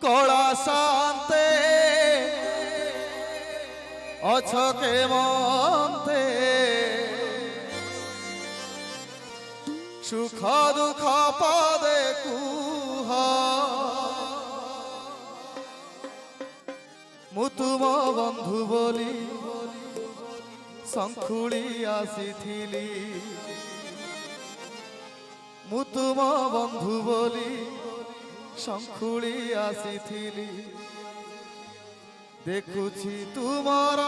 কলা শান্তে অছকে মন্তে সুখ দুঃখ পদে কুহ মু তুম বন্ধু বলি শঙ্খুড়ি আসিথিলি মু তুম বন্ধু বলি শঙ্খুড়ি আসিথিলি দেখুছি তুমর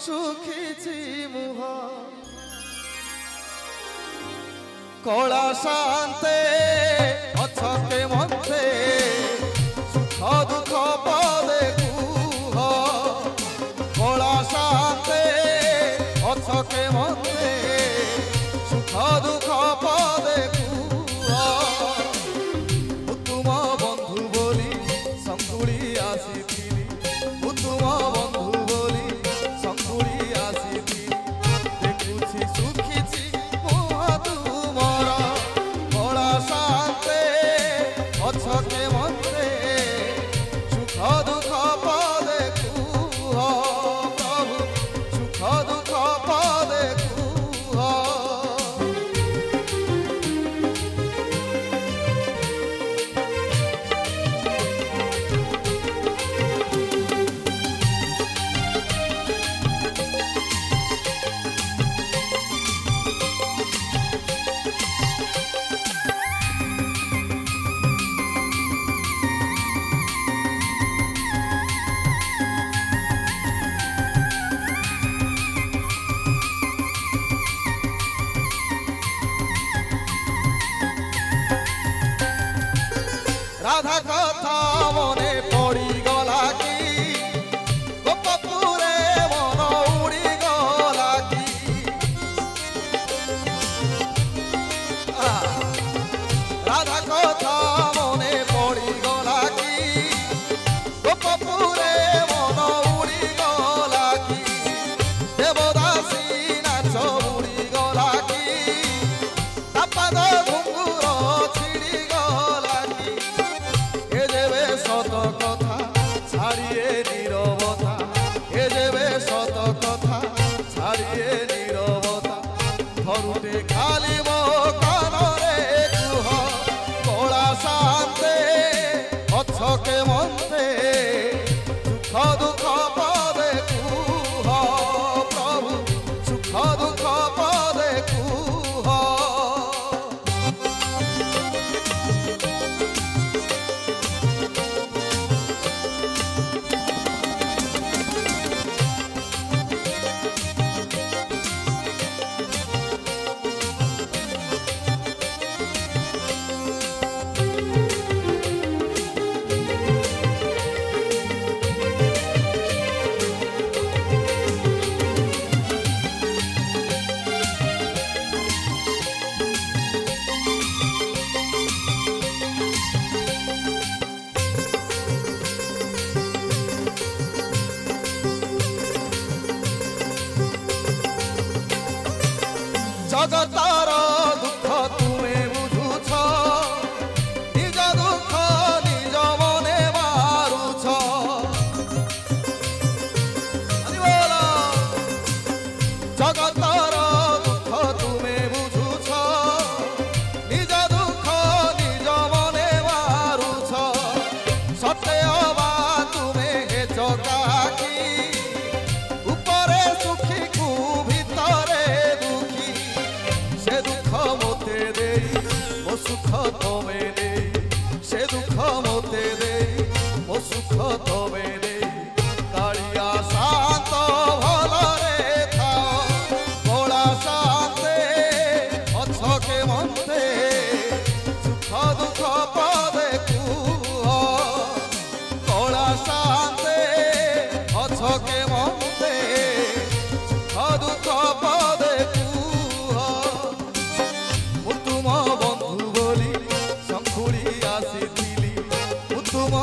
সুখিছি মুহ কলা শান্তে অছকে মন্তে সুখ দুঃখ পদে কুহ কলা শান্তে অছকে মন্তে সুখ দুঃখ পদে কুহ মু তুম বন্ধু বলি শঙ্খুড়ি আসিথিলি মু তুম বন্ধু বলি শঙ্খুড়ি আসিথিলি দেখুছি সুখিছি মুহ তুমর কলা শান্তে অছকে মন্তে সুখ দুঃখ পদে কুহ প্রভু সুখ দুঃখ পদে কুহ রাধা কথা মনে পড়ি গলা কি গোপপুরে মন উড়ি গলা কি রাধা কথা মনে পড়ি গলা কি গোপপুরে মন উড়ি গলা কি দেবদাসী নাচ উড়ি গলা কি তাপাদ ঘুঙ্গুর ছিড়ি গলা কি এ দেবে শত কথা ছাড়িয়ে নীরবতা এ দেবে শত কথা ছাড়িয়ে নীরবতা ধরুতে খালি মো কানরে কুহ কলা শান্তে অছকে মন্তে সুখ দুঃখ পদে কুহ প্রভু সুখ দুঃখ পদে কুহ জগতর দুঃখ তুমি বুঝুছ নিজ দুঃখ নিজ মনে মারুছ জগতর দুঃখ তুমি বুঝুছ নিজ দুঃখ নিজ মনে মারুছ সতে অবা তুমি হেছ কাকি উপরে সুখী কু ভিতরে দুঃখী সে দুঃখ মতে দেই মো সুখ তবে নেই সে দুঃখ মতে দেই মো সুখ তবে নেই কালিয়া শান্ত ভলরে থাও কলা শান্তে অছকে মন্তে সুখ দুঃখ পদে কুহ কলা শান্তে অছকে মন্তে সুখ দুঃখ পদে কুহ মু তুম বন্ধু বলি শঙ্খুড়ি আসিথিলি মু তুম